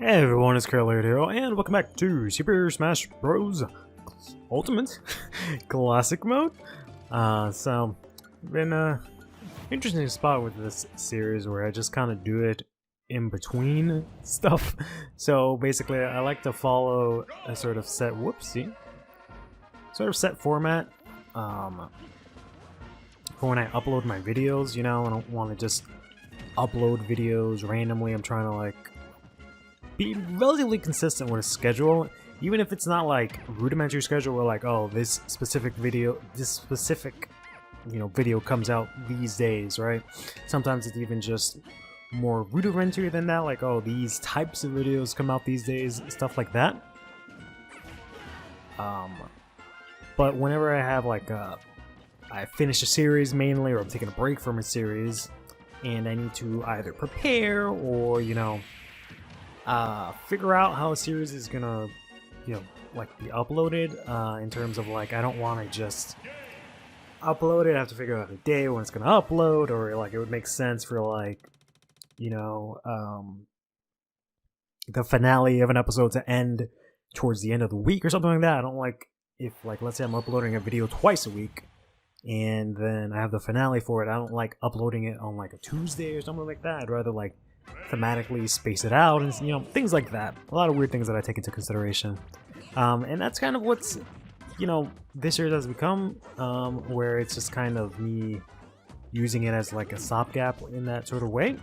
Hey everyone, it's CurlyHairedHero, and welcome back to Super Smash Bros. Ultimate Classic Mode. Been a interesting spot with this series where I just kind of do it in between stuff. So basically, I like to follow a sort of set set format for when I upload my videos. You know, I don't want to just upload videos randomly. I'm trying to like be relatively consistent with a schedule, even if it's not like rudimentary schedule where like, oh, this specific video comes out these days, right? Sometimes it's even just more rudimentary than that, like, oh, these types of videos come out these days, stuff like that. But whenever I have like I finish a series mainly, or I'm taking a break from a series and I need to either prepare or, you know, figure out how a series is gonna, you know, like be uploaded, in terms of like, I don't want to just upload it, I have to figure out a day when it's gonna upload, or like it would make sense for like, you know, the finale of an episode to end towards the end of the week or something like that. I don't like if, like, let's say I'm uploading a video twice a week and then I have the finale for it, I don't like uploading it on like a Tuesday or something like that. I'd rather like thematically space it out and, you know, things like that. A lot of weird things that I take into consideration. And that's kind of what's, you know, this series has become, where it's just kind of me using it as like a stopgap in that sort of way.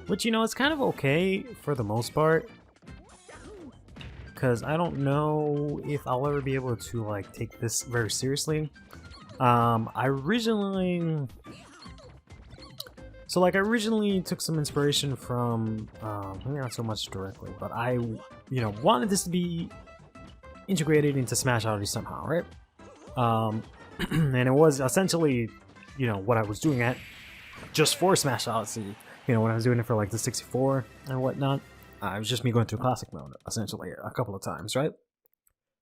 Which, you know, it's kind of okay for the most part, because I don't know if I'll ever be able to like take this very seriously. I originally took some inspiration from, maybe not so much directly, but I, you know, wanted this to be integrated into Smash Odyssey somehow, right? And it was essentially, you know, what I was doing at just for Smash Odyssey. You know, when I was doing it for like the 64 and whatnot, it was just me going through classic mode, essentially, a couple of times, right?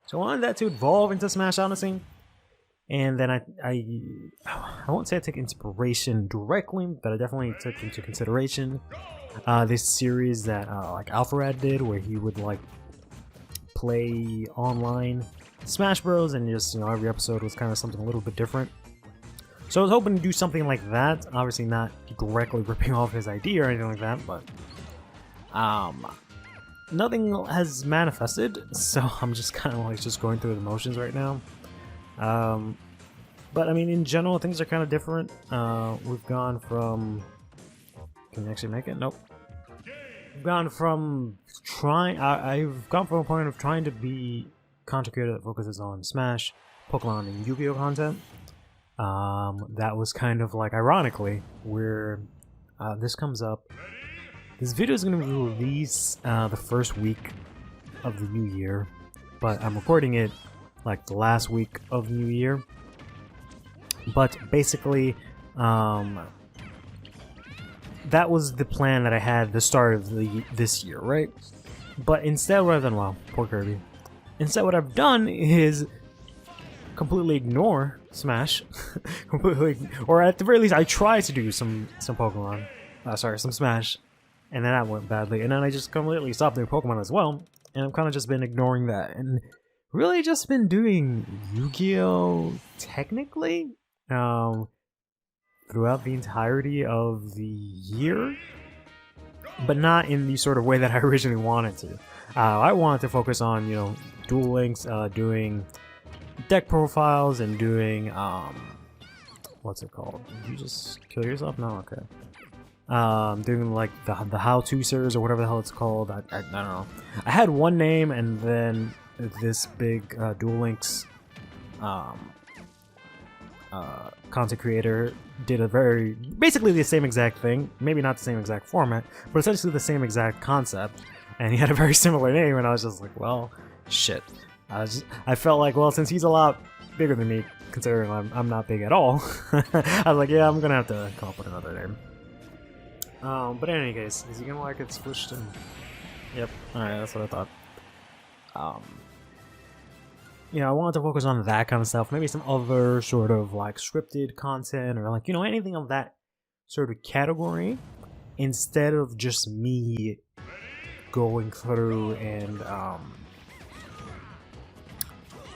So I wanted that to evolve into Smash Odyssey. And then I won't say I took inspiration directly, but I definitely took into consideration this series that like Alpharad did, where he would like play online Smash Bros, and just, you know, every episode was kind of something a little bit different. So I was hoping to do something like that. Obviously not directly ripping off his idea or anything like that, but nothing has manifested. So I'm just kind of like just going through the motions right now. But I mean, in general, things are kind of different. We've gone from... Can you actually make it? Nope. We've gone from trying... I've gone from a point of trying to be content creator that focuses on Smash, Pokemon, and YuGiOh content. That was kind of like, ironically, where this comes up. This video is going to be released the first week of the new year, but I'm recording it like the last week of New Year. But basically, that was the plan that I had at the start of this year, right? But instead, what I've done, wow, poor Kirby. Instead, what I've done is completely ignore Smash, or at the very least, I tried to do some Pokemon, some Smash, and then that went badly, and then I just completely stopped doing Pokemon as well, and I've kind of just been ignoring that, and really just been doing YuGiOh technically throughout the entirety of the year, but not in the sort of way that I originally wanted to. I wanted to focus on, you know, Duel Links, doing deck profiles, and doing what's it called? Did you just kill yourself? No, okay. Doing like the how-to series or whatever the hell it's called. I don't know. I had one name, and then this big Duel Links content creator did basically the same exact thing, maybe not the same exact format, but essentially the same exact concept, and he had a very similar name, and I was just like, well, shit. I felt like, well, since he's a lot bigger than me, considering I'm not big at all, I was like, yeah, I'm gonna have to come up with another name. But in any case, is he gonna like it switched? And yep, alright, that's what I thought. You know, I wanted to focus on that kind of stuff, maybe some other sort of like scripted content, or like, you know, anything of that sort of category. instead of just me going through and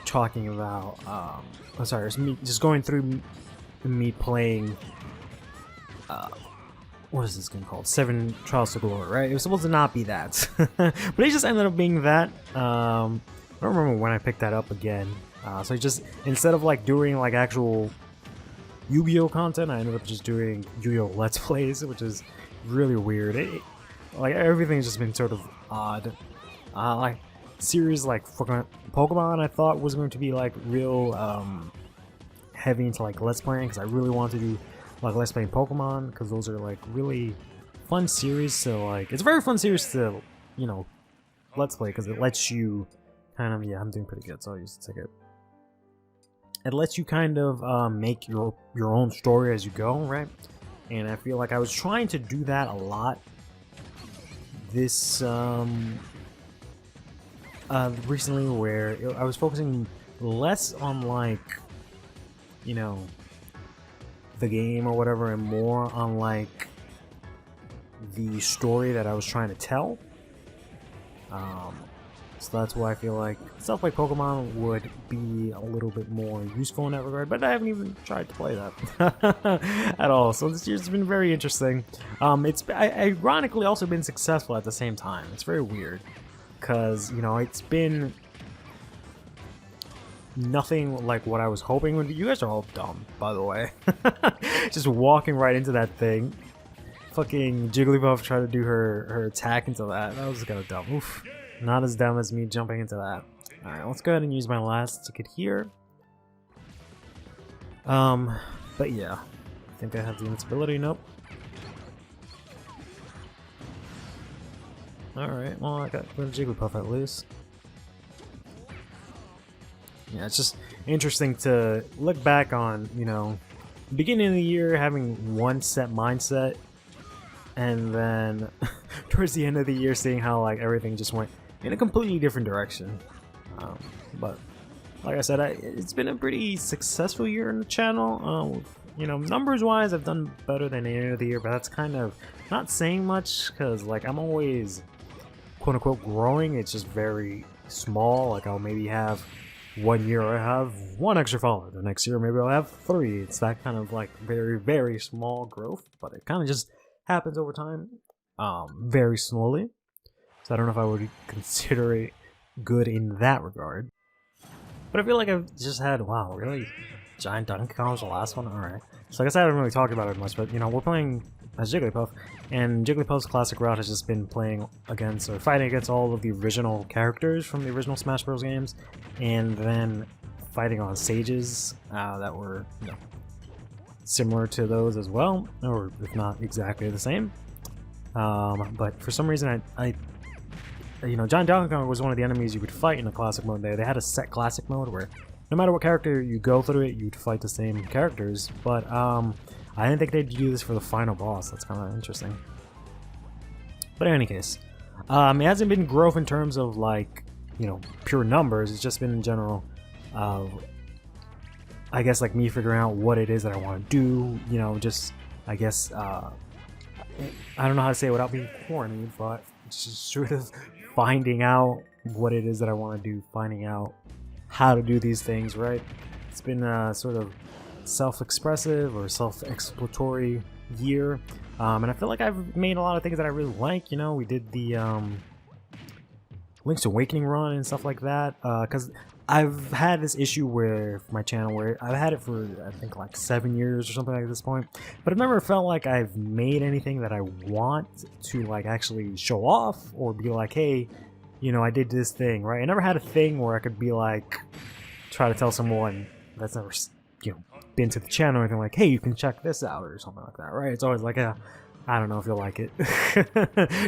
talking about I'm sorry, it's me just going through me playing what is this game called? 7 Trials to Glory, right? It was supposed to not be that. But it just ended up being that. I don't remember when I picked that up again. So I just, instead of like doing like actual YuGiOh content, I ended up just doing YuGiOh Let's Plays, which is really weird. Like everything's just been sort of odd. Like series like Pokemon I thought was going to be like real heavy into like Let's Playing, because I really wanted to do like Let's Playing Pokemon, because those are like really fun series. So like it's a very fun series to, you know, Let's Play, because it lets you kind of, yeah, I'm doing pretty good, so I'll use the ticket. It lets you kind of make your own story as you go, right? And I feel like I was trying to do that a lot this recently, where I was focusing less on like, you know, the game or whatever, and more on like the story that I was trying to tell. So that's why I feel like stuff like Pokemon would be a little bit more useful in that regard, but I haven't even tried to play that at all. So this year's been very interesting. It's ironically also been successful at the same time. It's very weird, because, you know, it's been nothing like what I was hoping would be. You guys are all dumb, by the way. Just walking right into that thing. Fucking Jigglypuff tried to do her attack into that. That was kind of dumb. Oof. Not as dumb as me jumping into that. Alright, let's go ahead and use my last ticket here. But yeah. I think I have the invincibility. Nope. Alright, well, I got the Jigglypuff at least. Yeah, it's just interesting to look back on, you know, beginning of the year having one set mindset, and then towards the end of the year seeing how like everything just went in a completely different direction. But like I said, it's been a pretty successful year in the channel. You know, numbers wise, I've done better than the end of the year, but that's kind of not saying much, because like I'm always quote unquote growing. It's just very small. Like I'll maybe have 1 year I have 1 extra follower, the next year maybe I'll have 3. It's that kind of like very, very small growth, but it kind of just happens over time, very slowly. So I don't know if I would consider it good in that regard. But I feel like I've just had, wow, really? Giant Donkey Kong was the last one? Alright. So I guess I haven't really talked about it much, but you know, we're playing as Jigglypuff, and Jigglypuff's classic route has just been playing against, or fighting against, all of the original characters from the original Smash Bros. Games, and then fighting on stages that were, you know, similar to those as well, or if not exactly the same. But for some reason, I you know, Giant Donkey Kong was one of the enemies you could fight in the classic mode there. They had a set classic mode where no matter what character you go through it, you'd fight the same characters, but I didn't think they'd do this for the final boss. That's kind of interesting. But in any case, it hasn't been growth in terms of like, you know, pure numbers. It's just been in general, I guess, like me figuring out what it is that I want to do. You know, just I guess I don't know how to say it without being corny, but it's just sort of finding out what it is that I want to do, finding out how to do these things, right? It's been sort of self-expressive or self-exploratory year, and I feel like I've made a lot of things that I really like. You know, we did the Link's Awakening run and stuff like that, because I've had this issue where my channel, where I've had it for I think like 7 years or something like this point, but I've never felt like I've made anything that I want to like actually show off or be like, hey, you know, I did this thing, right? I never had a thing where I could be like, try to tell someone that's never, you know, been to the channel or anything like, hey, you can check this out or something like that, right? It's always like, I don't know if you'll like it.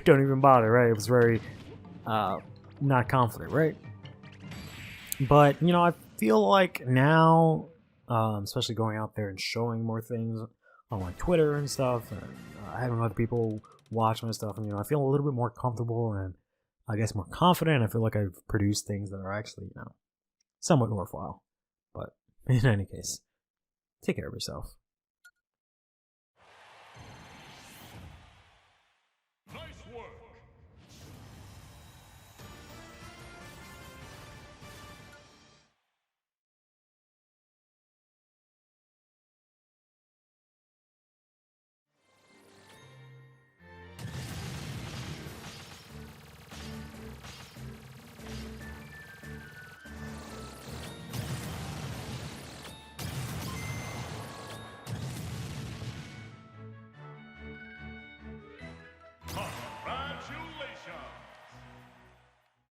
Don't even bother, right? It was very not confident, right? But, you know, I feel like now, especially going out there and showing more things on like Twitter and stuff, and having other people watch my stuff, and, you know, I feel a little bit more comfortable and I guess more confident. I feel like I've produced things that are actually, you know, somewhat worthwhile. But in any case, take care of yourself.